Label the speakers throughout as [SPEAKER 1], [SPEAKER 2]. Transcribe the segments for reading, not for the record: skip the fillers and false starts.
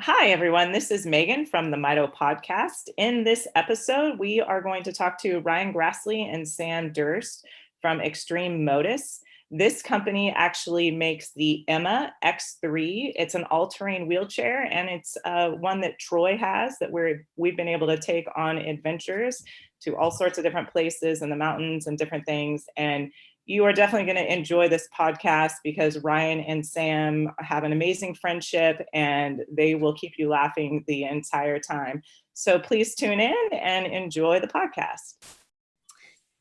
[SPEAKER 1] Hi, everyone. This is Megan from the Mito podcast. In this episode, we are going to talk to Ryan Grassley and Sam Durst from ExtremeMotus. This company actually makes the Emma X3. It's an all-terrain wheelchair, and it's one that Troy has that we've been able to take on adventures to all sorts of different places in the mountains and different things. And you are definitely going to enjoy this podcast because Ryan and Sam have an amazing friendship and they will keep you laughing the entire time. So please tune in and enjoy the podcast.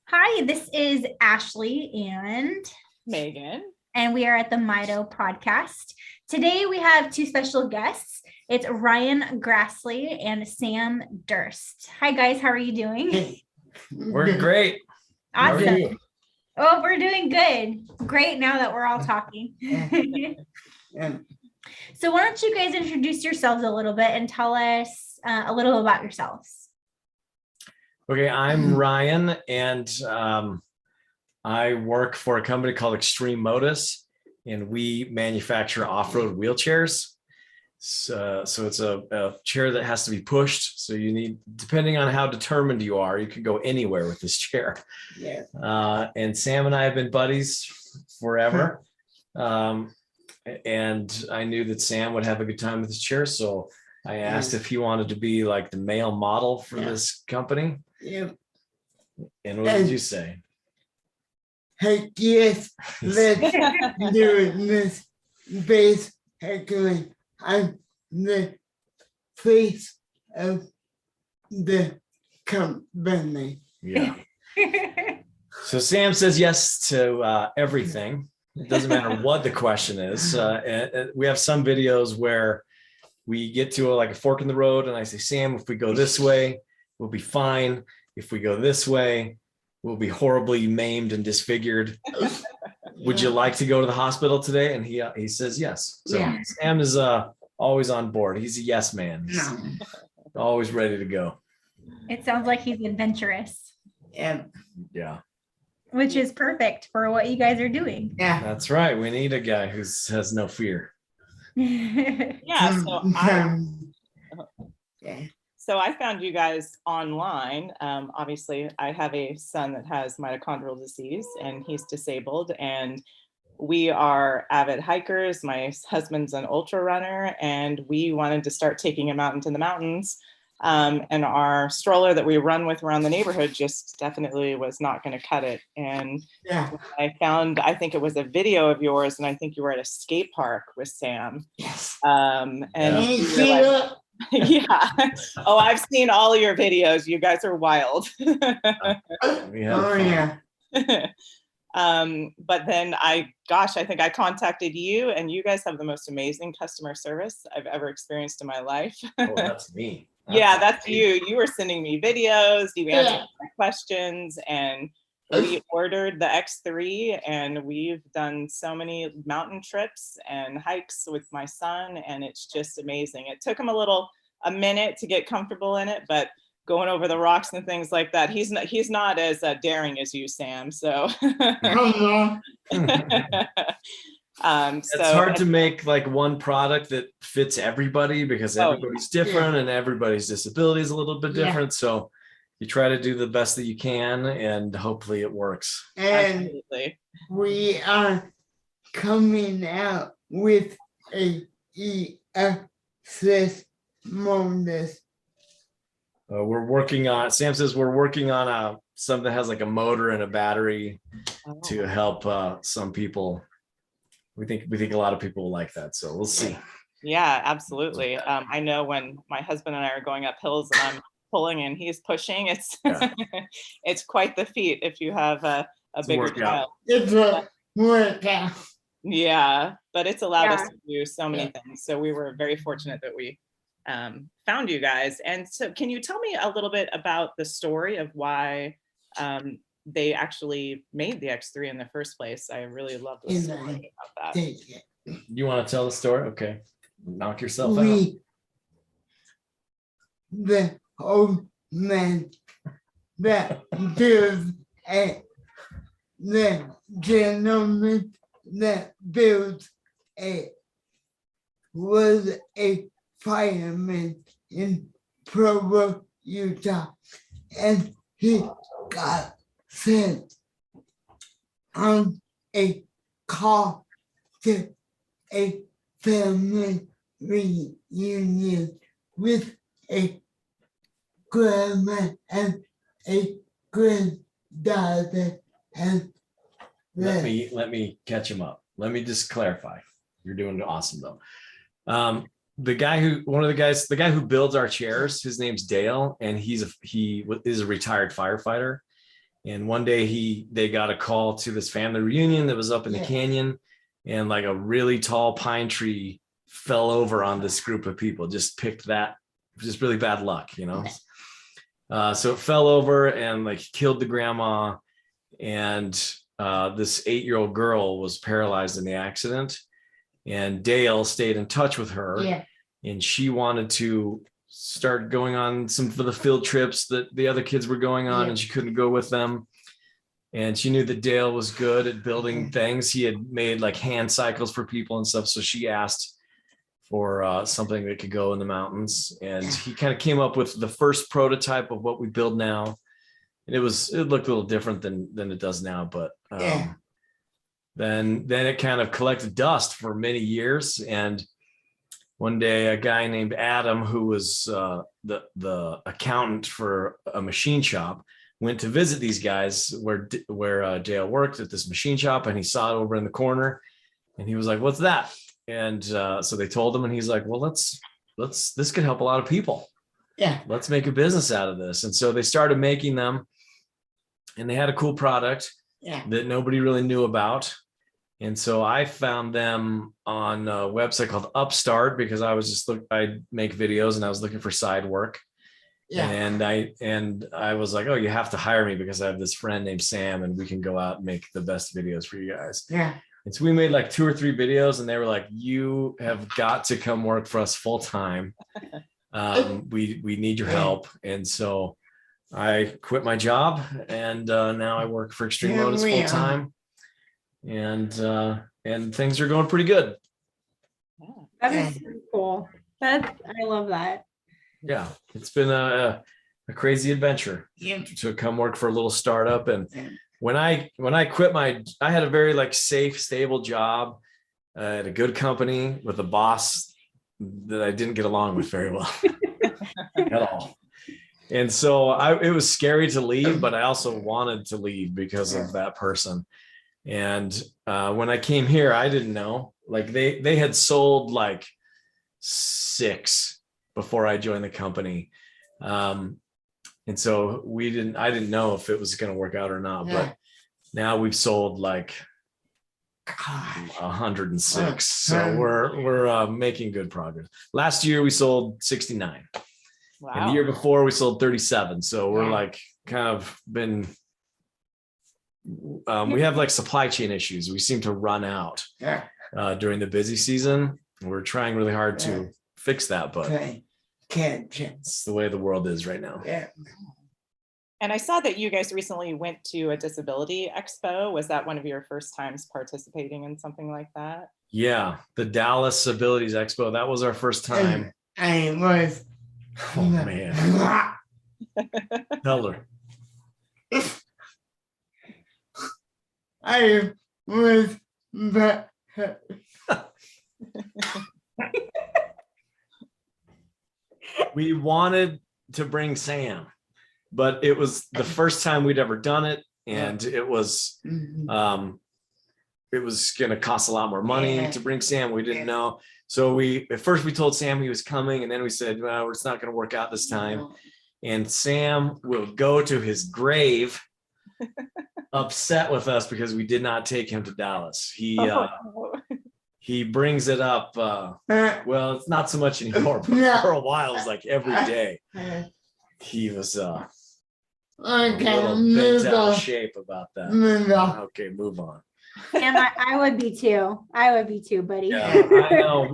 [SPEAKER 2] Hi, this is Ashley and
[SPEAKER 1] Megan.
[SPEAKER 2] And we are at the Mito podcast. Today we have two special guests. It's Ryan Grassley and Sam Durst. Hi guys, how are you doing?
[SPEAKER 3] We're great.
[SPEAKER 2] Awesome. Oh, we're doing good. Great now that we're all talking. So why don't you guys introduce yourselves a little bit and tell us a little about yourselves.
[SPEAKER 3] Okay, I'm Ryan, and I work for a company called ExtremeMotus, and we manufacture off-road wheelchairs. So it's a chair that has to be pushed. So you need, depending on how determined you are, you can go anywhere with this chair.
[SPEAKER 4] Yeah.
[SPEAKER 3] And Sam and I have been buddies forever. And I knew that Sam would have a good time with this chair. So I asked if he wanted to be like the male model for this company.
[SPEAKER 4] Yeah.
[SPEAKER 3] And what did you say?
[SPEAKER 4] Heck yes, let's do this. Basically, I'm the face of the company.
[SPEAKER 3] Yeah. So Sam says yes to everything. It doesn't matter what the question is. And we have some videos where we get to like a fork in the road and I say, Sam, if we go this way, we'll be fine. If we go this way, we'll be horribly maimed and disfigured. Would you like to go to the hospital today? And he says yes. So Sam is always on board. He's a yes man. He's always ready to go.
[SPEAKER 2] It sounds like he's adventurous.
[SPEAKER 4] Yeah.
[SPEAKER 3] Yeah.
[SPEAKER 2] Which is perfect for what you guys are doing.
[SPEAKER 4] Yeah.
[SPEAKER 3] That's right. We need a guy who has no fear.
[SPEAKER 1] Yeah.
[SPEAKER 4] Yeah.
[SPEAKER 1] So I found you guys online. Obviously, I have a son that has mitochondrial disease and he's disabled. And we are avid hikers. My husband's an ultra runner and we wanted to start taking him out into the mountains. And our stroller that we run with around the neighborhood just definitely was not going to cut it. And I found, I think it was a video of yours, and I think you were at a skate park with Sam.
[SPEAKER 4] Yes.
[SPEAKER 1] Yeah. Oh, I've seen all of your videos. You guys are wild.
[SPEAKER 4] Yeah.
[SPEAKER 1] But then I think I contacted you and you guys have the most amazing customer service I've ever experienced in my life.
[SPEAKER 3] Oh, that's me.
[SPEAKER 1] That's you. You were sending me videos, you answered my questions, and we ordered the X3 and we've done so many mountain trips and hikes with my son, and it's just amazing. It took him a minute to get comfortable in it, but going over the rocks and things like that, he's not as daring as you, Sam. So
[SPEAKER 3] it's hard to make like one product that fits everybody because everybody's different and everybody's disability is a little bit different. So you try to do the best that you can and hopefully it works.
[SPEAKER 4] And
[SPEAKER 1] absolutely.
[SPEAKER 4] We are coming out with a ExtremeMotus.
[SPEAKER 3] We're working on, Sam says we're working on something that has like a motor and a battery to help some people. We think a lot of people will like that. So we'll see.
[SPEAKER 1] Yeah, absolutely. I know when my husband and I are going up hills and I'm pulling and he's pushing, it's it's quite the feat if you have a bigger child.
[SPEAKER 4] It's a workout.
[SPEAKER 1] Yeah, but it's allowed us to do so many things. So we were very fortunate that we found you guys. And so can you tell me a little bit about the story of why they actually made the X3 in the first place? I really love the story about that.
[SPEAKER 3] You want to tell the story? Okay. Knock yourself out.
[SPEAKER 4] The old man that builds the gentleman that builds it was a fireman in Provo, Utah, and he got sent on a call to a family reunion with a grandma and a granddaughter, and
[SPEAKER 3] Let me catch him up. Let me just clarify. You're doing awesome though. The guy who builds our chairs, his name's Dale, and he is a retired firefighter. And one day they got a call to this family reunion that was up in the canyon, and like a really tall pine tree fell over on this group of people. Just really bad luck, you know. So it fell over and like killed the grandma, and this 8-year-old girl was paralyzed in the accident. And Dale stayed in touch with her, and she wanted to start going on some for the field trips that the other kids were going on, and she couldn't go with them. And she knew that Dale was good at building things. He had made like hand cycles for people and stuff. So she asked for something that could go in the mountains, and he kind of came up with the first prototype of what we build now. And it looked a little different than it does now, but then it kind of collected dust for many years. And one day a guy named Adam, who was the accountant for a machine shop, went to visit these guys where Dale worked at this machine shop, and he saw it over in the corner, and he was like, "What's that?" And so they told him, and he's like, "Well, this could help a lot of people. Let's make a business out of this." And so they started making them, and they had a cool product that nobody really knew about. And so I found them on a website called Upstart, because I make videos and I was looking for side work. And I was like, "Oh, you have to hire me because I have this friend named Sam, and we can go out and make the best videos for you guys." And so we made like 2 or 3 videos, and they were like, "You have got to come work for us full time. We need your help." And so I quit my job, and now I work for ExtremeMotus full time, and things are going pretty good.
[SPEAKER 2] That is so cool. I love that.
[SPEAKER 3] Yeah, it's been a crazy adventure to come work for a little startup. And when I quit I had a very like safe, stable job at a good company with a boss that I didn't get along with very well at all. And so it was scary to leave, but I also wanted to leave because of that person. And when I came here, I didn't know, like they had sold like 6 before I joined the company. And so I didn't know if it was going to work out or not, but now we've sold like 106. So we're making good progress. Last year we sold 69.
[SPEAKER 1] Wow.
[SPEAKER 3] And the year before we sold 37. So we're like kind of been, we have like supply chain issues. We seem to run out during the busy season. We're trying really hard to fix that, but it's the way the world is right now.
[SPEAKER 1] And I saw that you guys recently went to a disability expo. Was that one of your first times participating in something like that?
[SPEAKER 3] Yeah, the Dallas Abilities Expo. That was our first time.
[SPEAKER 4] I was.
[SPEAKER 3] Oh man. Tell her.
[SPEAKER 4] I was.
[SPEAKER 3] We wanted to bring Sam, but it was the first time we'd ever done it, and it was going to cost a lot more money to bring Sam. We didn't know. So at first we told Sam he was coming, and then we said, well, it's not going to work out this time. And Sam will go to his grave upset with us because we did not take him to Dallas. He brings it up. Well, it's not so much anymore, but for a while, it was like every day. He was a little bent out of shape about that. Okay, move on.
[SPEAKER 2] And I would be too. I would be too, buddy.
[SPEAKER 3] Yeah, I know.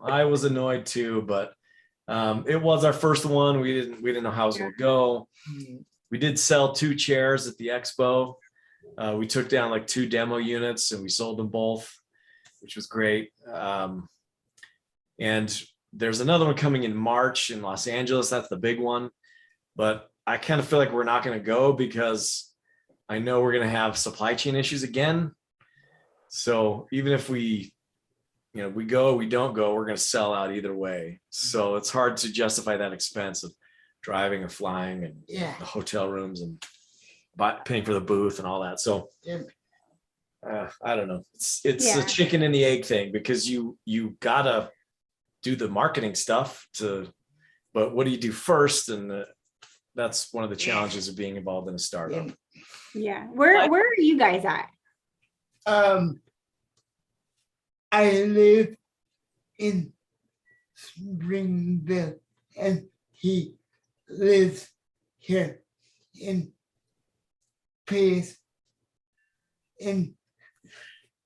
[SPEAKER 3] I was annoyed too, but it was our first one. We didn't know how it was going to go. We did sell 2 chairs at the expo. We took down like 2 demo units and we sold them both, which was great. And there's another one coming in March in Los Angeles. That's the big one. But I kind of feel like we're not going to go because I know we're going to have supply chain issues again. So even if we go, we don't go, we're going to sell out either way. So it's hard to justify that expense of driving or flying and
[SPEAKER 4] Yeah.
[SPEAKER 3] the hotel rooms and paying for the booth and all that. So I don't know. It's a chicken and the egg thing, because you gotta do the marketing stuff but what do you do first? And that's one of the challenges of being involved in a startup.
[SPEAKER 2] Yeah. Where are you guys at?
[SPEAKER 4] I live in Springville, and he lives here in Pace in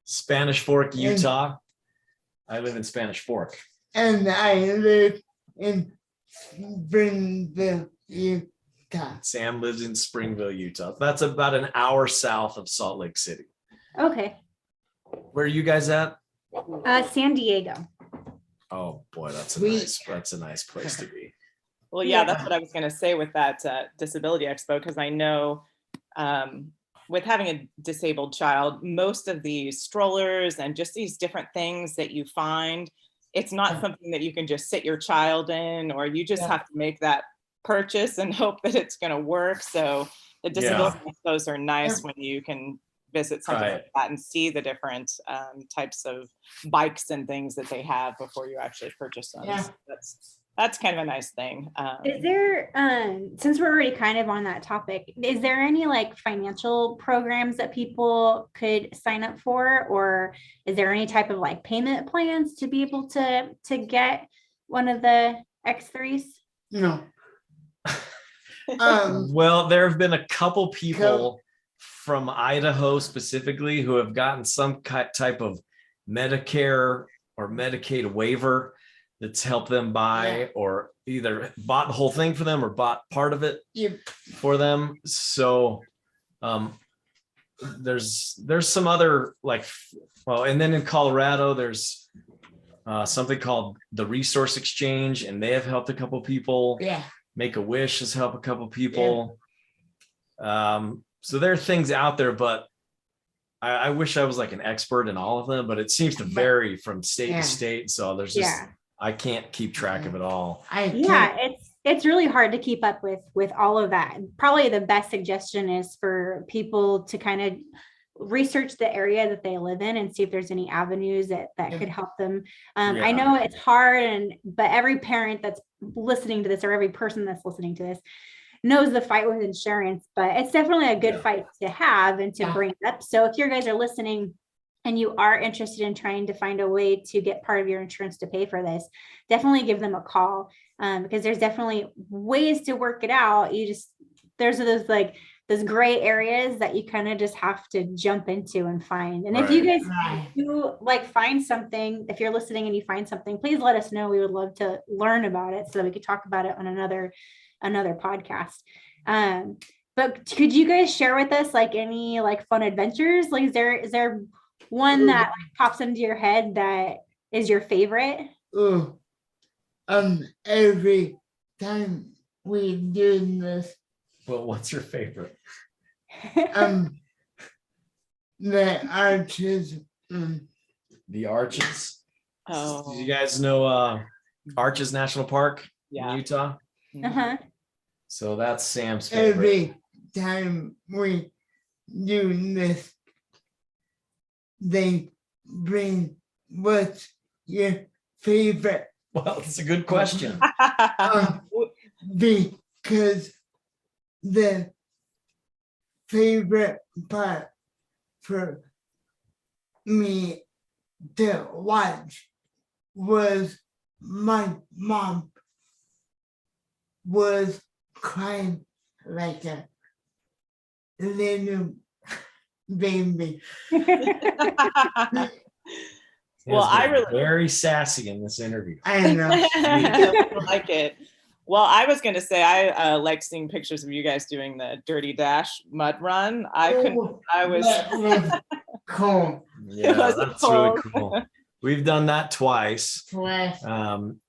[SPEAKER 3] Spanish Fork, Utah. I live in Spanish Fork.
[SPEAKER 4] And I live in Springville, Utah.
[SPEAKER 3] Sam lives in Springville, Utah. That's about an hour south of Salt Lake City.
[SPEAKER 2] Okay.
[SPEAKER 3] Where are you guys at?
[SPEAKER 2] San Diego.
[SPEAKER 3] Oh boy, that's a nice place to be.
[SPEAKER 1] Well, yeah, that's what I was going to say with that Disability Expo, because I know with having a disabled child, most of these strollers and just these different things that you find, it's not something that you can just sit your child in, or you just have to make that purchase and hope that it's going to work. So the disability expos are nice when you can visit something like that and see the different types of bikes and things that they have before you actually purchase them.
[SPEAKER 4] Yeah.
[SPEAKER 1] So that's kind of a nice thing.
[SPEAKER 2] Is there, since we're already kind of on that topic, is there any like financial programs that people could sign up for, or is there any type of like payment plans to be able to get one of the X3s?
[SPEAKER 4] No.
[SPEAKER 3] Well, there have been a couple people from Idaho specifically who have gotten some type of Medicare or Medicaid waiver that's helped them buy, or either bought the whole thing for them or bought part of it for them. So there's some other and then in Colorado, there's something called the Resource Exchange, and they have helped a couple people. Make-A-Wish has helped a couple people. So there are things out there, but I wish I was like an expert in all of them, but it seems to vary from state to state. So there's just, I can't keep track of it all.
[SPEAKER 2] It's really hard to keep up with all of that. Probably the best suggestion is for people to kind of research the area that they live in and see if there's any avenues that could help them. I know it's hard, but every parent that's listening to this, or every person that's listening to this, knows the fight with insurance, but it's definitely a good fight to have and to bring up. So if you guys are listening and you are interested in trying to find a way to get part of your insurance to pay for this, definitely give them a call, because there's definitely ways to work it out. There's those gray areas that you kind of just have to jump into and find. And if you guys do find something, if you're listening and you find something, please let us know. We would love to learn about it so that we could talk about it on another podcast. But could you guys share with us any fun adventures? Is there one that pops into your head that is your favorite?
[SPEAKER 4] Every time we do this.
[SPEAKER 3] Well, what's your favorite?
[SPEAKER 4] The arches.
[SPEAKER 3] The Arches.
[SPEAKER 1] Oh,
[SPEAKER 3] Do you guys know Arches National Park in Utah?
[SPEAKER 2] Uh-huh.
[SPEAKER 3] So that's Sam's favorite.
[SPEAKER 4] Every time we do this, they bring what's your favorite?
[SPEAKER 3] Well, it's a good question.
[SPEAKER 4] Because the favorite part for me to watch was my mom was crying like a little baby.
[SPEAKER 1] Well, I really
[SPEAKER 3] very sassy in this interview.
[SPEAKER 4] I know.
[SPEAKER 1] I like it. Well, I was going to say I like seeing pictures of you guys doing the Dirty Dash mud run.
[SPEAKER 4] That was cool.
[SPEAKER 3] Yeah, that's really cool. We've done that twice.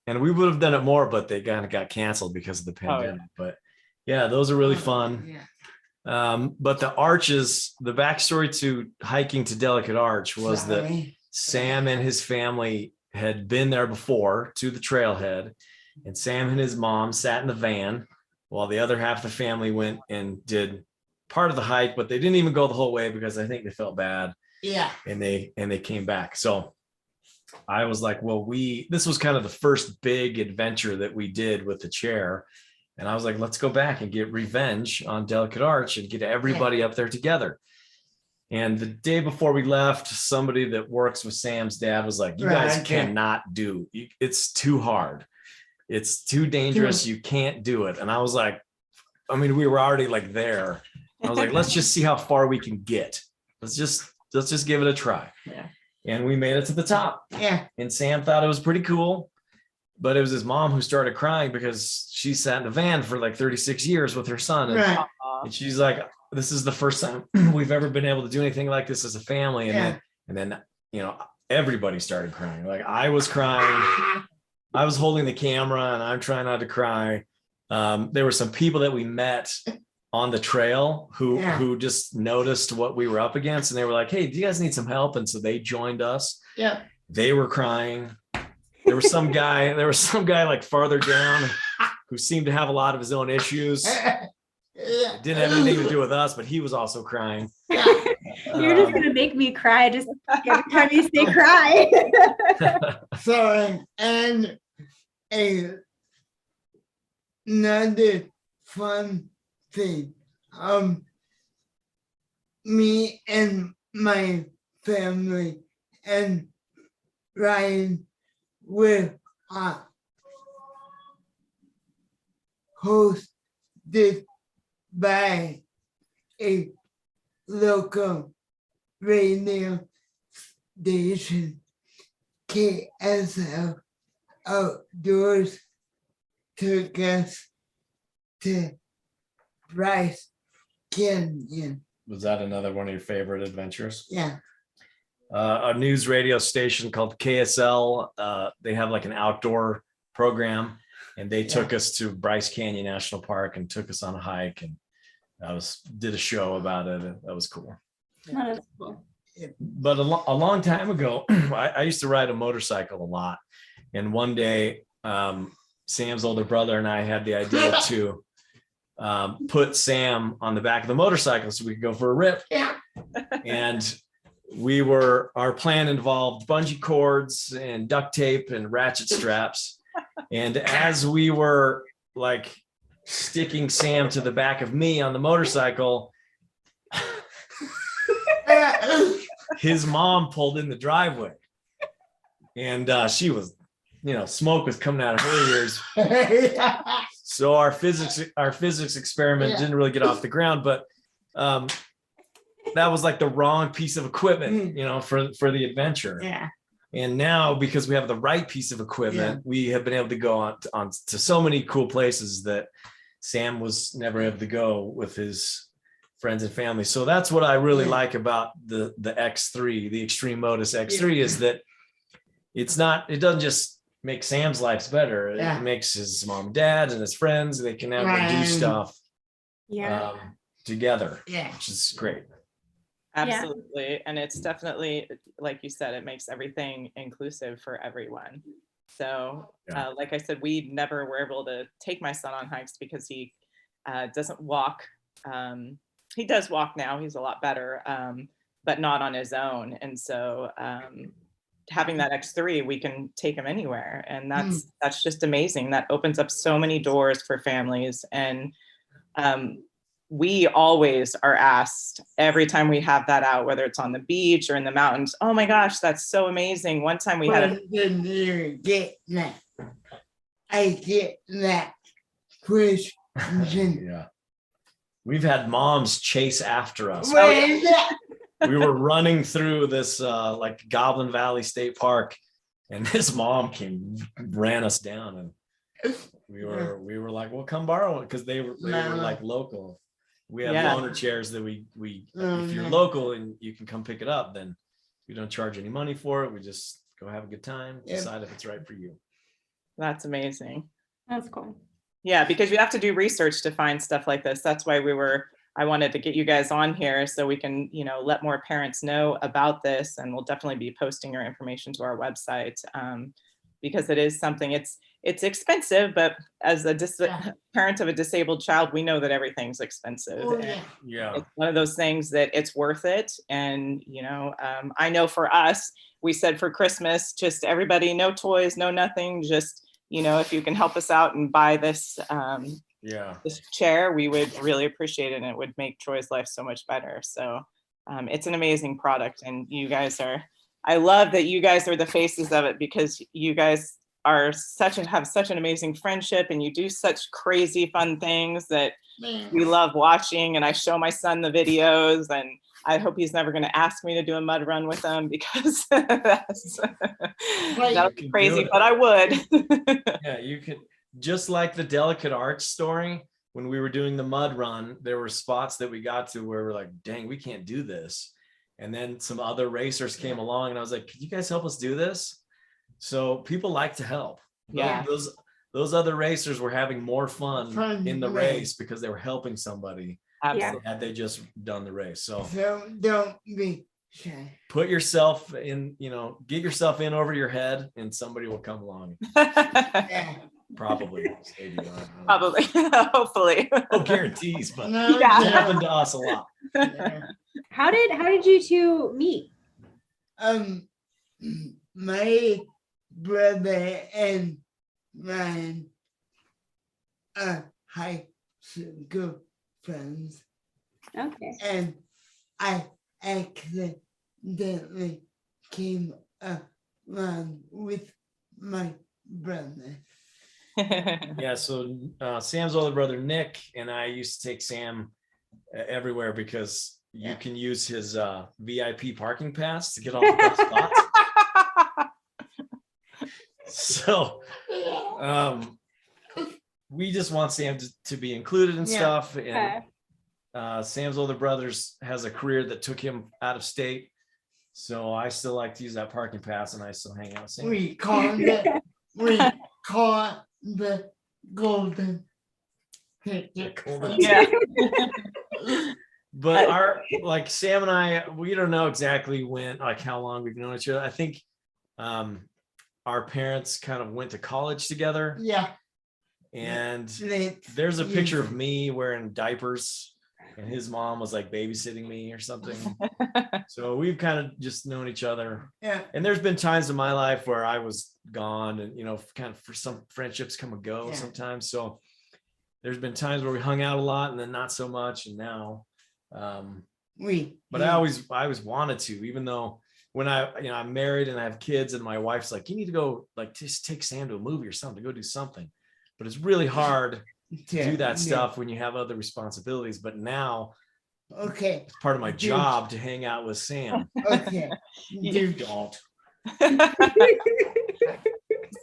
[SPEAKER 3] and we would have done it more, but they kind of got canceled because of the pandemic. But yeah, those are really fun.
[SPEAKER 4] Yeah.
[SPEAKER 3] But the arches, the backstory to hiking to Delicate Arch was that
[SPEAKER 4] Sorry.
[SPEAKER 3] Sam and his family had been there before to the trailhead, and Sam and his mom sat in the van while the other half of the family went and did part of the hike, but they didn't even go the whole way because I think they felt bad.
[SPEAKER 4] Yeah.
[SPEAKER 3] And they came back. So I was like, well, this was kind of the first big adventure that we did with the chair. And I was like, let's go back and get revenge on Delicate Arch and get everybody up there together. And the day before we left, somebody that works with Sam's dad was like, you guys cannot do, it's too hard. It's too dangerous. You can't do it. And I was like, I mean, we were already like there. I was like, let's just see how far we can get. Let's just give it a try.
[SPEAKER 1] Yeah.
[SPEAKER 3] And we made it to the top.
[SPEAKER 4] Yeah.
[SPEAKER 3] And Sam thought it was pretty cool. But it was his mom who started crying because she sat in a van for like 36 years with her son. And,
[SPEAKER 4] Right.
[SPEAKER 3] and she's like, this is the first time we've ever been able to do anything like this as a family. And then, you know, everybody started crying. Like I was crying. I was holding the camera and I'm trying not to cry. There were some people that we met on the trail who just noticed what we were up against. And they were like, hey, do you guys need some help? And so they joined us.
[SPEAKER 4] Yeah.
[SPEAKER 3] They were crying. There was some guy like farther down who seemed to have a lot of his own issues. It didn't have anything to do with us, but he was also crying.
[SPEAKER 2] You're just gonna make me cry just every time you say cry.
[SPEAKER 4] So, and another fun thing, me and my family and Ryan were hosted by a local radio station, KSL Outdoors, took us to Bryce Canyon.
[SPEAKER 3] Was that another one of your favorite adventures?
[SPEAKER 4] Yeah.
[SPEAKER 3] A news radio station called KSL. They have like an outdoor program, and they took us to Bryce Canyon National Park and took us on a hike, and did a show about it. And that was cool.
[SPEAKER 2] That is cool.
[SPEAKER 3] But a long time ago, I used to ride a motorcycle a lot, and one day, Sam's older brother and I had the idea to put Sam on the back of the motorcycle so we could go for a rip.
[SPEAKER 4] Yeah.
[SPEAKER 3] And our plan involved bungee cords and duct tape and ratchet straps. And as we were like sticking Sam to the back of me on the motorcycle, his mom pulled in the driveway, and she was, smoke was coming out of her ears. So our physics experiment didn't really get off the ground, but that was like the wrong piece of equipment, for the adventure.
[SPEAKER 4] Yeah.
[SPEAKER 3] And now, because we have the right piece of equipment, we have been able to go on to so many cool places that Sam was never able to go with his friends and family. So that's what I really like about the X3, the ExtremeMotus X3, is that it doesn't just make Sam's lives better. It makes his mom and dad and his friends, they can now go do stuff together, which is great.
[SPEAKER 1] Absolutely. And it's definitely, like you said, it makes everything inclusive for everyone. So like I said, we never were able to take my son on hikes because he doesn't walk. He does walk now, he's a lot better, but not on his own. And so having that X3, we can take him anywhere. And that's just amazing. That opens up so many doors for families. And we always are asked every time we have that out, whether it's on the beach or in the mountains, oh my gosh, that's so amazing. One time we had
[SPEAKER 4] I get that question.
[SPEAKER 3] Yeah. We've had moms chase after us. We were running through this like Goblin Valley State Park, and this mom ran us down, and we were like, well, come borrow it, because they were like local. We have loaner chairs that we if you're local and you can come pick it up, then we don't charge any money for it. We just go have a good time, decide if it's right for you.
[SPEAKER 1] That's amazing.
[SPEAKER 2] That's cool.
[SPEAKER 1] Yeah, because you have to do research to find stuff like this. That's why I wanted to get you guys on here so we can, let more parents know about this, and we'll definitely be posting your information to our website, because it is something, it's expensive, but as a parent of a disabled child, we know that everything's expensive.
[SPEAKER 4] Oh,
[SPEAKER 1] And
[SPEAKER 3] Yeah.
[SPEAKER 1] it's one of those things that it's worth it. And, I know for us, we said for Christmas, just everybody, no toys, no nothing, just, if you can help us out and buy this, this chair, we would really appreciate it. And it would make Troy's life so much better. So it's an amazing product. And I love that you guys are the faces of it, because you guys are have such an amazing friendship, and you do such crazy fun things that we love watching. And I show my son the videos, and I hope he's never going to ask me to do a mud run with him, because that's crazy, but I would.
[SPEAKER 3] Yeah, you could, just like the Delicate Arch story, when we were doing the mud run, there were spots that we got to where we're like, dang, we can't do this. And then some other racers came along, and I was like, could you guys help us do this? So people like to help.
[SPEAKER 1] Yeah.
[SPEAKER 3] Those other racers were having more fun in the race because they were helping somebody.
[SPEAKER 1] Absolutely.
[SPEAKER 3] Had they just done the race. So
[SPEAKER 4] don't be shy.
[SPEAKER 3] put yourself in, get yourself in over your head, and somebody will come along.
[SPEAKER 4] Yeah.
[SPEAKER 3] Probably.
[SPEAKER 1] Probably. Hopefully.
[SPEAKER 3] No guarantees, but
[SPEAKER 4] No,
[SPEAKER 3] it
[SPEAKER 1] Yeah.
[SPEAKER 3] happened to us a lot.
[SPEAKER 4] yeah.
[SPEAKER 2] How did you two meet?
[SPEAKER 4] My brother and mine are high school friends,
[SPEAKER 2] Okay.
[SPEAKER 4] and I accidentally came along with my brother.
[SPEAKER 3] Yeah, so Sam's older brother Nick and I used to take Sam everywhere because you can use his VIP parking pass to get all the best spots. So we just want Sam to be included in stuff. And Sam's older brother's has a career that took him out of state. So I still like to use that parking pass, and I still hang out with Sam.
[SPEAKER 4] We call the golden ticket.
[SPEAKER 1] Yeah.
[SPEAKER 3] But Sam and I, we don't know exactly how long we've known each other. I think our parents kind of went to college together.
[SPEAKER 4] Yeah.
[SPEAKER 3] And there's a picture of me wearing diapers, and his mom was like babysitting me or something. So we've kind of just known each other.
[SPEAKER 4] Yeah.
[SPEAKER 3] And there's been times in my life where I was gone, and kind of for some friendships come and go sometimes. So there's been times where we hung out a lot, and then not so much. And now, but I always wanted to, even though when I'm married and I have kids, and my wife's like, you need to go, just take Sam to a movie or something, go do something. But it's really hard to do that stuff when you have other responsibilities. But now, it's part of my job to hang out with Sam.
[SPEAKER 4] Okay.
[SPEAKER 3] You don't.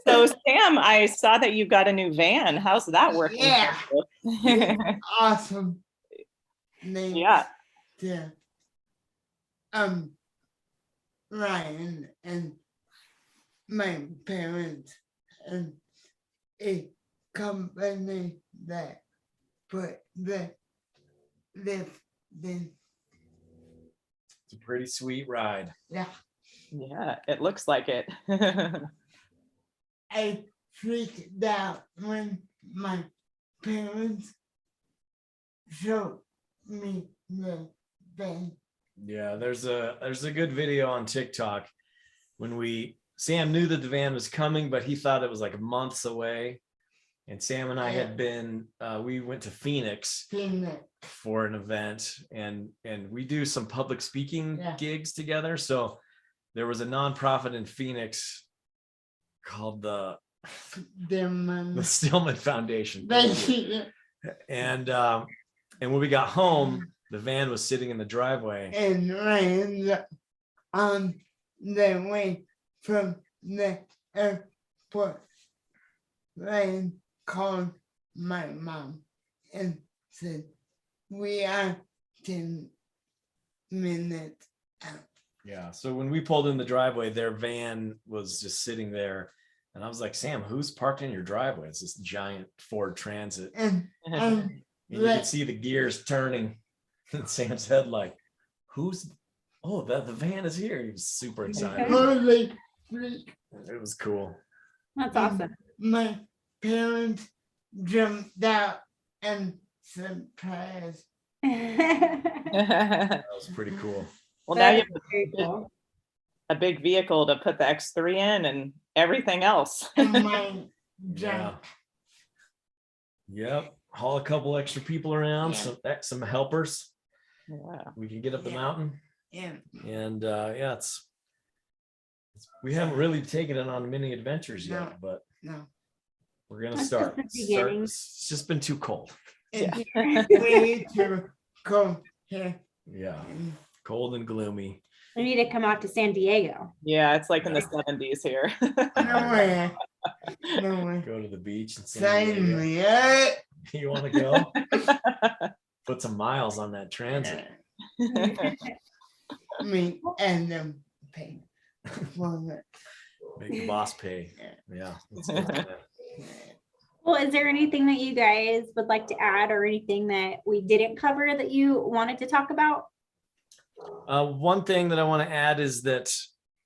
[SPEAKER 1] So Sam, I saw that you got a new van. How's that working?
[SPEAKER 4] Yeah. Awesome.
[SPEAKER 1] Yeah.
[SPEAKER 4] To Ryan and my parents and a company that put this in.
[SPEAKER 3] It's a pretty sweet ride.
[SPEAKER 4] Yeah.
[SPEAKER 1] Yeah, it looks like it.
[SPEAKER 4] I freaked out when my parents showed me the van.
[SPEAKER 3] Yeah, there's a good video on TikTok when Sam knew that the van was coming, but he thought it was like months away. And Sam and I had been, we went to Phoenix for an event, and we do some public speaking gigs together. So there was a nonprofit in Phoenix called the Stillman Foundation. And when we got home, the van was sitting in the driveway.
[SPEAKER 4] And Ryan's on the way from the airport. Ryan called my mom and said, we are 10 minutes out.
[SPEAKER 3] Yeah. So when we pulled in the driveway, their van was just sitting there. And I was like, Sam, who's parked in your driveway? It's this giant Ford Transit.
[SPEAKER 4] And
[SPEAKER 3] And you can see the gears turning in Sam's head, like, the van is here. He was super excited.
[SPEAKER 4] totally freak.
[SPEAKER 3] It was cool.
[SPEAKER 2] That's awesome.
[SPEAKER 4] My parents jumped out and surprised.
[SPEAKER 3] That was pretty cool.
[SPEAKER 1] Well, now you
[SPEAKER 2] That
[SPEAKER 1] have
[SPEAKER 2] is very cool.
[SPEAKER 1] a big vehicle to put the X3 in and everything else.
[SPEAKER 4] And my
[SPEAKER 3] Yeah.
[SPEAKER 4] jump.
[SPEAKER 3] Yep. Haul a couple extra people around, some helpers.
[SPEAKER 1] Yeah.
[SPEAKER 3] We can get up the
[SPEAKER 4] Yeah.
[SPEAKER 3] mountain.
[SPEAKER 4] Yeah.
[SPEAKER 3] And we haven't really taken it on many adventures yet,
[SPEAKER 4] No.
[SPEAKER 3] but
[SPEAKER 4] No.
[SPEAKER 3] we're gonna
[SPEAKER 2] That's
[SPEAKER 3] start.
[SPEAKER 2] just the beginning.
[SPEAKER 3] It's just been too cold.
[SPEAKER 4] It's way too cold here.
[SPEAKER 3] Yeah, cold and gloomy.
[SPEAKER 2] We need to come out to San Diego.
[SPEAKER 1] Yeah, it's like in the 70s here.
[SPEAKER 4] No way. No way.
[SPEAKER 3] Go to the beach and
[SPEAKER 4] Sign me up.
[SPEAKER 3] You want to go? Put some miles on that transit.
[SPEAKER 4] Me and them pay for it.
[SPEAKER 3] Make the boss pay. Yeah. Let's go for that.
[SPEAKER 2] Well, is there anything that you guys would like to add or anything that we didn't cover that you wanted to talk about?
[SPEAKER 3] One thing that I want to add is that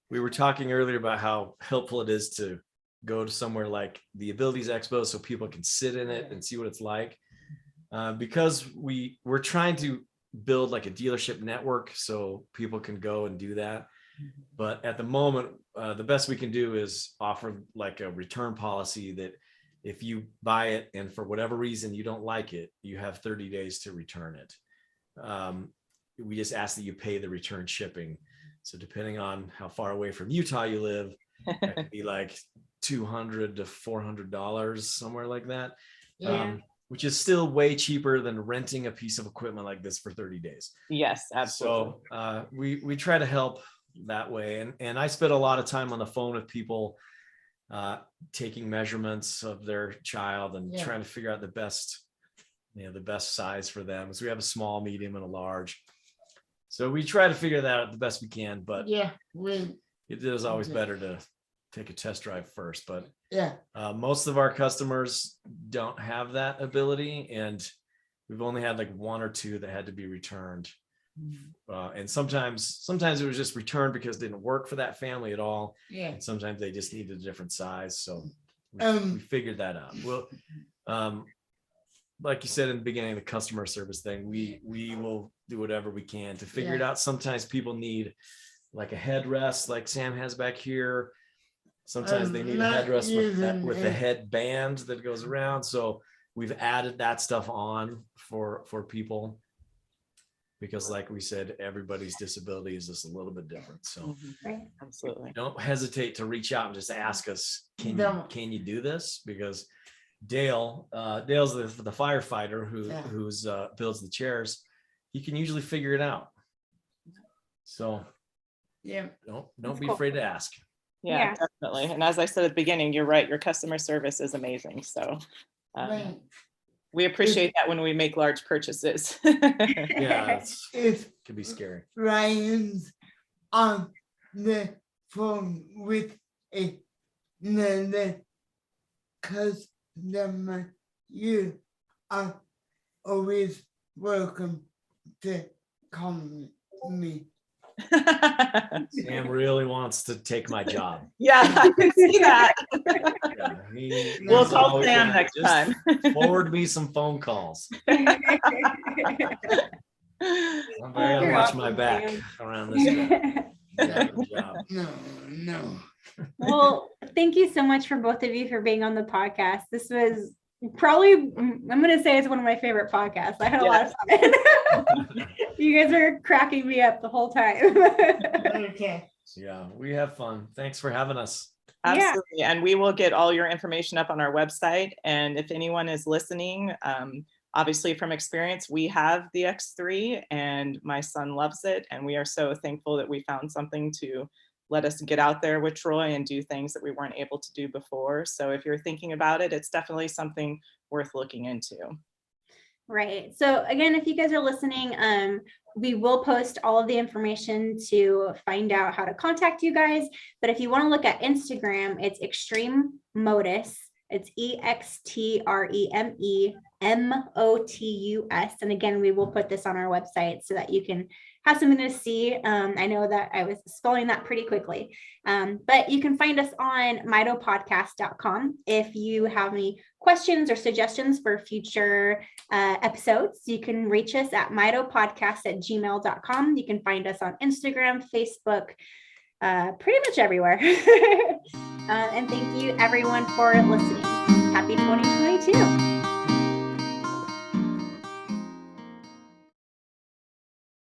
[SPEAKER 3] we were talking earlier about how helpful it is to go to somewhere like the Abilities Expo so people can sit in it and see what it's like. Because we're trying to build like a dealership network so people can go and do that. But at the moment, the best we can do is offer like a return policy that if you buy it and for whatever reason you don't like it, you have 30 days to return it. We just ask that you pay the return shipping. So depending on how far away from Utah you live, that could be like $200 to $400, somewhere like that.
[SPEAKER 2] Yeah.
[SPEAKER 3] Which is still way cheaper than renting a piece of equipment like this for 30 days.
[SPEAKER 1] Yes, absolutely.
[SPEAKER 3] So we try to help that way. And I spent a lot of time on the phone with people taking measurements of their child and trying to figure out the best size for them. So we have a small, medium, and a large. So we try to figure that out the best we can, but it is always better to take a test drive first. But most of our customers don't have that ability, and we've only had like one or two that had to be returned. And sometimes it was just returned because it didn't work for that family at all. And sometimes they just needed a different size. So we figured that out. Well, like you said in the beginning of the customer service thing, we will do whatever we can to figure it out. Sometimes people need like a headrest like Sam has back here. Sometimes they need a headrest with a headband that goes around. So we've added that stuff on for people, because like we said, everybody's disability is just a little bit different. So
[SPEAKER 1] Absolutely.
[SPEAKER 3] don't hesitate to reach out and just ask us, can you do this? Because Dale's the firefighter who's builds the chairs. He can usually figure it out. So don't be afraid to ask.
[SPEAKER 1] Yeah, definitely. And as I said at the beginning, you're right. Your customer service is amazing. So we appreciate that when we make large purchases.
[SPEAKER 3] Yeah, it can be scary.
[SPEAKER 4] Ryan's on the phone with another customer, you are always welcome to call me.
[SPEAKER 3] Sam really wants to take my job.
[SPEAKER 1] Yeah, I can see that.
[SPEAKER 3] We'll
[SPEAKER 1] call Sam next time.
[SPEAKER 3] Forward me some phone calls. I'm gonna watch my back around this job.
[SPEAKER 4] No.
[SPEAKER 2] Well, thank you so much for both of you for being on the podcast. This was probably, I'm going to say it's one of my favorite podcasts. I had a lot of fun. You guys are cracking me up the whole time.
[SPEAKER 4] Okay.
[SPEAKER 3] Yeah, we have fun. Thanks for having us.
[SPEAKER 1] Absolutely. Yeah. And we will get all your information up on our website. And if anyone is listening, obviously from experience, we have the X3 and my son loves it. And we are so thankful that we found something to let us get out there with Troy and do things that we weren't able to do before. So if you're thinking about it, it's definitely something worth looking into.
[SPEAKER 2] Right. So again, if you guys are listening, we will post all of the information to find out how to contact you guys. But if you want to look at Instagram, it's ExtremeMotus. It's ExtremeMotus. And again, we will put this on our website so that you can have something to see. I know that I was spelling that pretty quickly, but you can find us on mitopodcast.com. If you have any questions or suggestions for future episodes, you can reach us at mitopodcast@gmail.com. You can find us on Instagram, Facebook, pretty much everywhere. And thank you everyone for listening. Happy 2022.